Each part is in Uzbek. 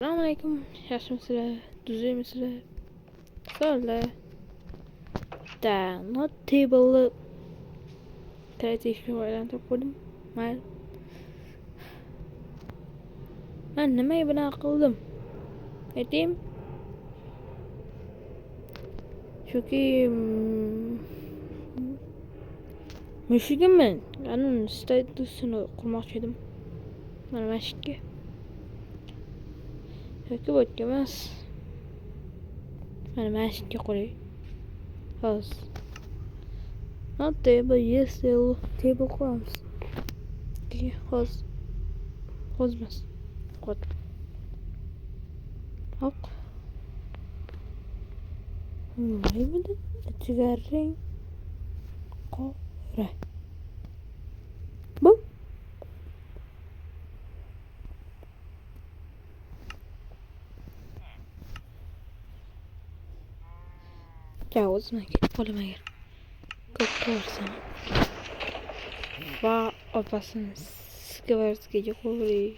Assalomu alaykum. Yaxshimisizlar? Tuzukmisizlar? Savol. Not table kreativ aylantirib qo'ydim. Men nima bilan qildim? Aytaymi? Chunki mushugimman. Anon statusini qurmoqchi edim. Mana mashikka. Yoki bo'tga emas. Mana mashikka qo'yay. Hozir. Not table, yes, table qo'yamiz. Hozir. Hozirmas. Qo'y. Hop. Mayda ichiga rang qora. Bu o'zimga ketib qolaman agar ko'p ko'rsam va opasini skvarskiga qo'yay.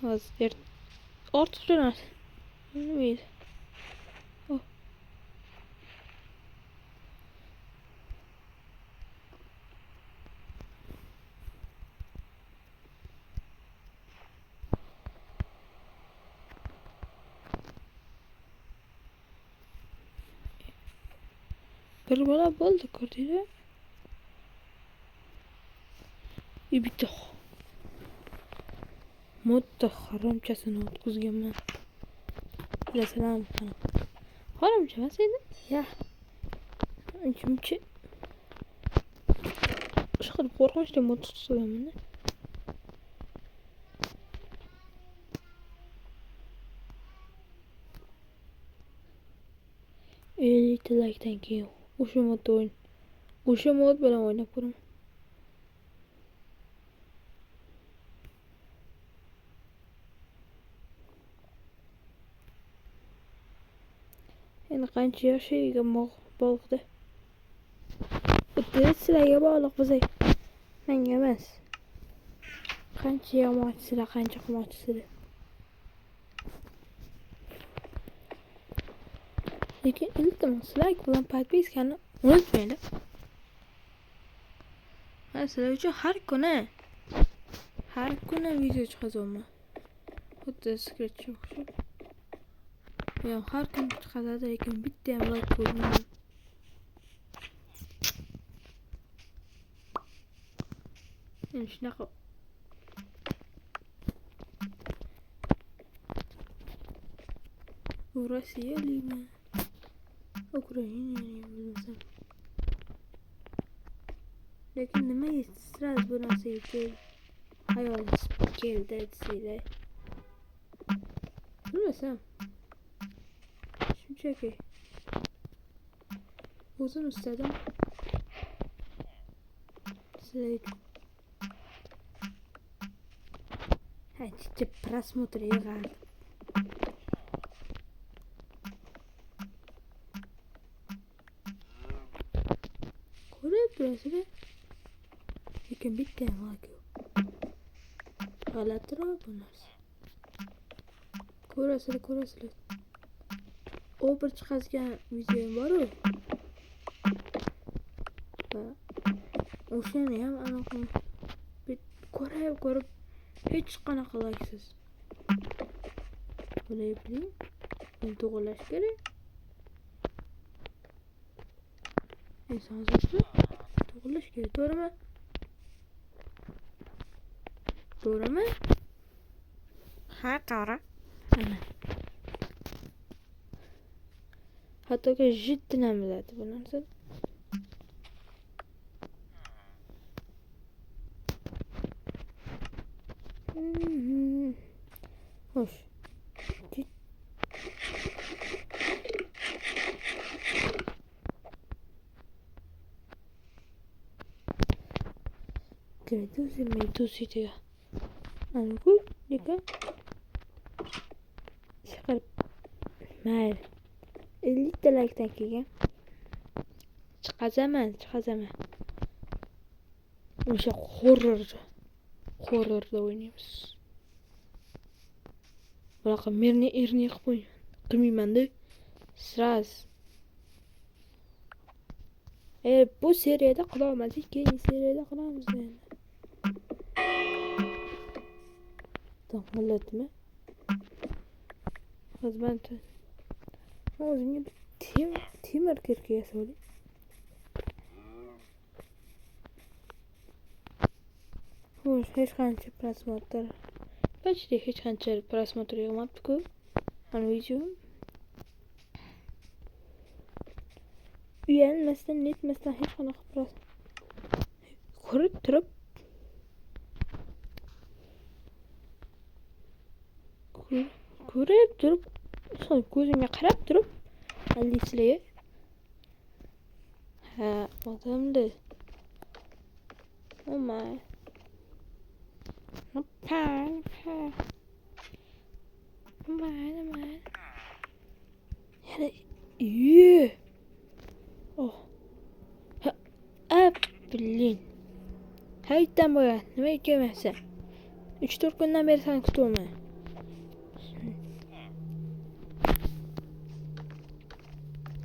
Hozir ortiq jo'nat. Nima bir bola bo'ldi, ko'rdinglar? Bitta modda haromchasini o'tkazganman. Bilasan, haromcha emas edi. Ya. Chunki o'sha qilib qo'rqinchli mod tutganman. Lakdan keyin o'sha mod bilan o'ynab ko'raman. Endi qancha yoshiga bog'da. Bu sizlarga bog'liq bizga. Menga emas. Qancha yamoqchisizlar, qancha qilmoqchisizlar. Lekin iltimos like bilan podpiskani unutmanglar. Men sizlar uchun har kuni video chiqazaman. Xuddi sketch o'xshab. Men har kun chiqaradi, lekin bitta ham like qo'ymayman. Men shunaqa Rossiyalimi? Ukrainalimi bilmasam. Lekin nimaga sразу bu narsaga hayolingiz keldi desanglar? Bilmasam. Shunchaki o'zim istadim. Sizlar Hachcha просмотр yig'ardi. Ko'rib turasizlar. Lekin bitta ham like yo'q. G'alatiroq bu narsa. Ko'rasizlar. O bir chiqazgan videom bor-ku. Va o'shani ham anaqa ko'rib hech qanaqa laksiz. Biling, men to'g'rilash kerak. Inson zoti to'g'rilash kerak, to'g'rimi? Ha, to'g'ri. Ana. Hattoki jiddiy ham biladi bu narsa. Hoş. Meduzi diyor. Anladın mı? Çıkarıp. Mer. 50 like'dan keyin chiqazaman. O'sha horrorda o'ynaymiz. bunaqa merni erni qilmayman-da. Sraz. Bu seriyada qila olmasak, keyingi seriyada qilamiz endi. To'g'rilatmi? Xizmat. O'zimga temir kirka yasolay. Xo'sh, hech qancha prosmotr. Почти hech qancha prosmotr yo'qmabdi-ku. Mana video. Uyalmasdan, netmasdan hech qanaqa ko'rib turib ko'zimga qarab turib aldisizlar. Ha, odamda. Oh my. Noppa. Mana. Yana oh. Blin. Haytdan bo'lgan. Nima kelmayapsan? 3-4 kundan beri seni kutyapman.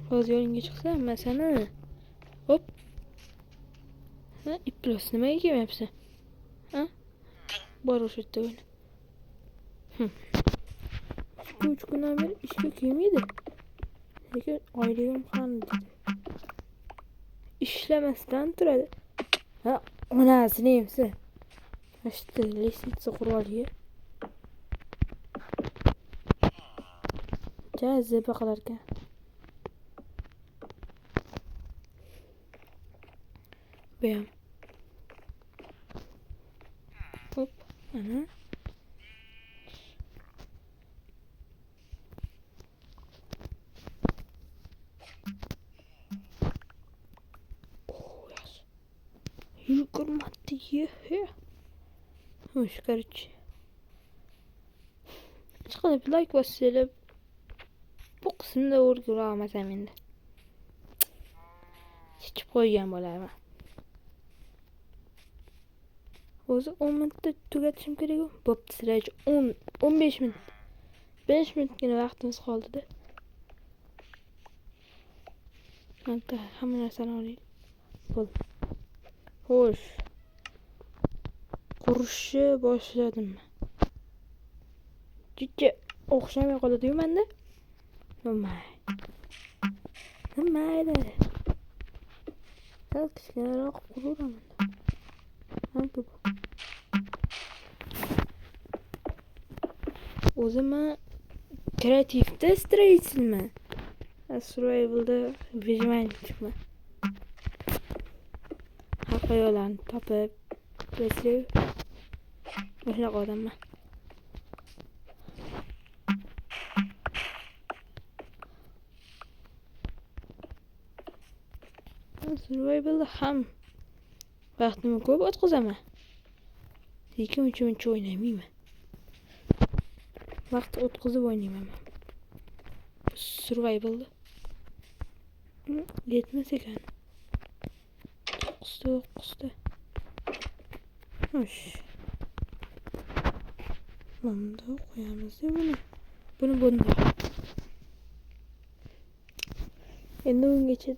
Hozir yo'lingga chiqsam, men seni hop. Ha, iplos nimaga kelmayapsan? Ha? Bor o'sha yerda o'yna. 3 kundan beri ishga kelmaydi. Lekin oyligim qanday dedi. İşlemezden turadi. Ha, onasini emsi. Ashti lisitsiya quroliga. Jazaba qilar ekan. Buyam. Hop, ana. Yugurmadı ya. Hoş kardeş. Çıkalım bir like basıyla bu kısımda uğramasam endi. Hiç koygan bo'laman. O'zi 10 minutda tugatishim kerak-ku. Bo'pti, siraj 15 minut. 5 minutgina vaqtimiz qoldi-da. Hatta hamma narsani olaylik. Bo'ldi. Xo'sh. Qurishni boshladim. Juda o'xshamay qoladi-yu menda. Mayli. Sal kichkinaroq quraman. Hamma o'zimni kreativda stроительman. Survivalda выживальщикman. Haqqa yo'llarni topib, bezlib, o'shunaqa odamman. Survivalda ham vaqtimni ko'p o'tkazaman. Lekin uncha o'ynamayman. Vaqt o'tkazib o'ynayman. Survivalda yetmas ekan. Qusdi. Xo'sh. Bunda qo'yamiz buni. Bunda. Endi ungacha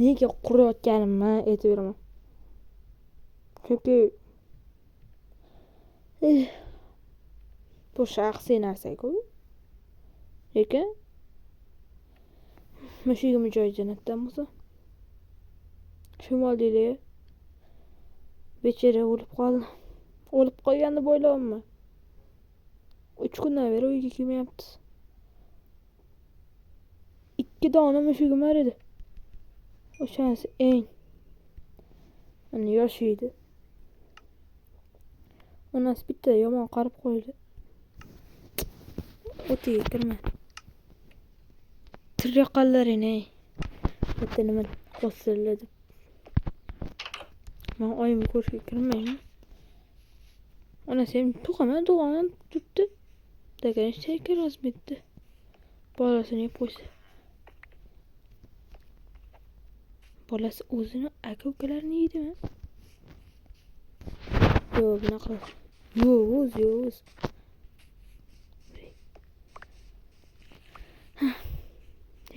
nega qurayotganimni aytib beraman. Chunki bu shaxsiy narsa-ku. Lekin mushugimni joyi jannatdan bo'lsa. Shimol deyli. Bechara o'lib qoldi. O'lib qolganini bo'ylayapman. 3 kundan beri uyga kelmayapti. 2 dona mushugim bor edi. O'shanisi eng. Mana yosh edi. Onasi bitta yomon qarib qo'ydi. O'tiga kirma. Tiryoqallarini. Bitta nima qo'siladi. Men oyimni ko'rishga kirmayman. Onasi ham tug'aman tutdi. Degan shekar razmetdi. Bolasini yeb qo'ysa. Bolasi o'zini aka-ukalarini yeydimi? Yo'q, bunaqa. Yo'q.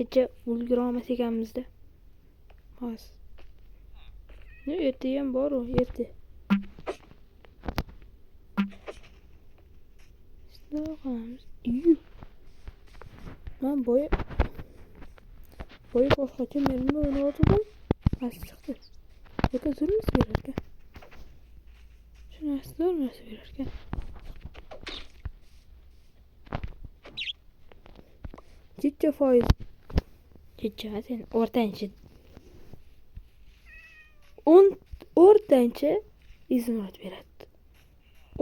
Kecha ulgurolmas ekanmizda. Hozir. Ne ertayam bor u, erta. Shunday qilamiz. Men boya boshqacha menimni o'ynayotgandim. Past chiqdi. Yo'q, zo'rmas berarkan. Shunasi zo'rmas berarkan. Chicha foiz. Chicha sen o'rtancha. O'rtancha izmot beradi.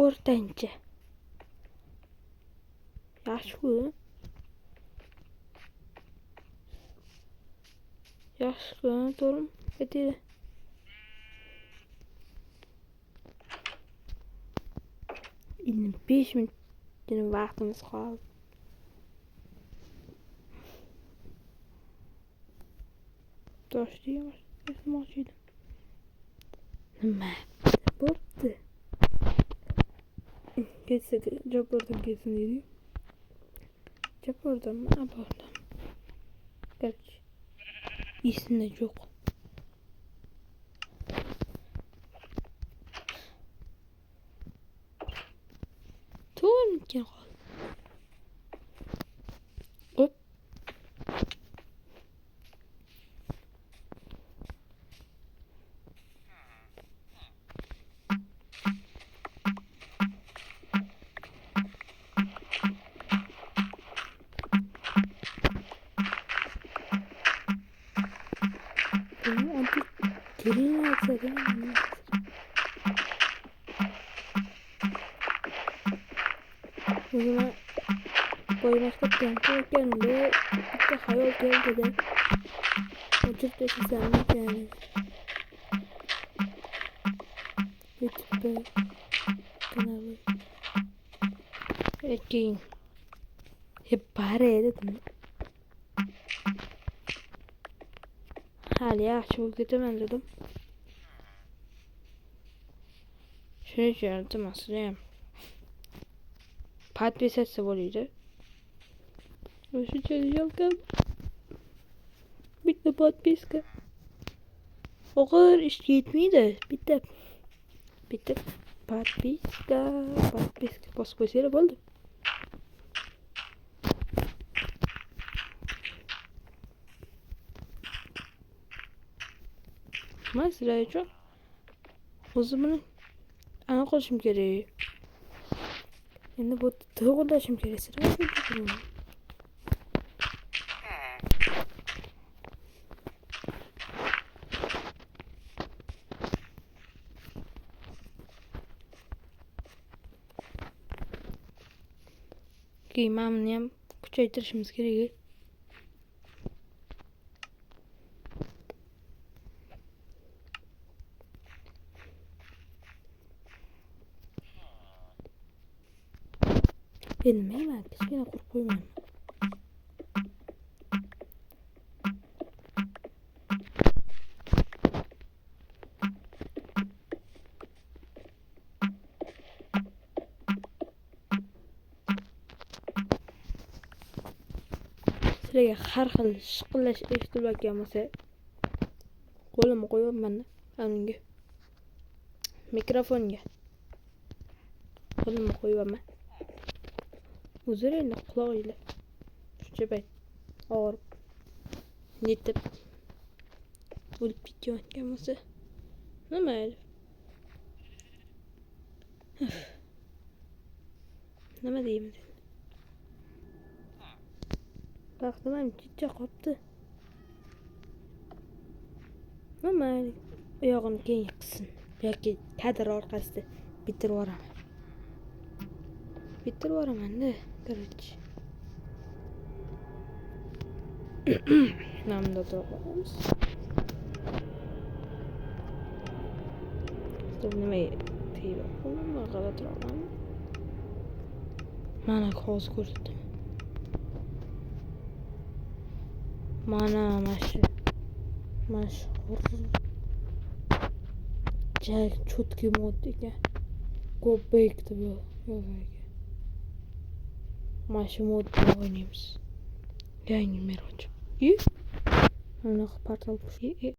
O'rtancha. Yaxshi-ku. Yaxshi-ku, to'g'rimi? Aytaylik. Endi 5 minutgina vaqtimiz qoldi. Toshlaymiz. Esmoqchi edim. Nima? Bo'pti. Ketsa Japordan ketsin deydi. Japordanmi? Abordan. Garchi. Esimda yo'q. To'g'ri qol. Hop. Antik terin atsadan. O'zimga qo'ymaqqa ekanimda bitta hayol keldi-da. O'chirib tashlasammi ekan? YouTube'da kanal. Keyin hep bare dedim. Hali yaxshi bo'lib ketaman dedim. Shuning uchun iltimoslayam. Подписаться bo'ladi. O'sha yolqam. Bitta podpiska. Og'ir ish yetmaydi. Bitta podpiska bosib qo'ysanglar bo'ldi. Men sizlar uchun o'zimni aniq qilishim kerak. Endi bu to'g'rilashim kerak. Keyin mana buni ham kuchaytirishimiz kerak. Bilmayman, kichkina qurib qo'ymayman. Sizlarga har xil shiqillash eshitilayotgan bo'lsa, qo'limni qo'yibman unga. Mikrofonga. Qo'limni qo'yibman. O'zlaringni quloqinglar. Shuncha payt og'rib, netib, o'lib ketayotgan bo'lsa, nima edi? Nima deymiz? Vaqtim ham chicha qopti. Nima edi? Oyog'ini keyin qilsin yoki kadr orqasida bitirib yuboraman-da, короче. Namda to'g'ramiz. Nima deydi? Nima g'alatiroqmi? Mana hozir ko'rsatdim. Mana mashhur Jack chutki mod ekan. Go back deb yozgan. Mana shu modda o'ynaymiz. Yangi mer ochib. İyi. Ana portal. İyi.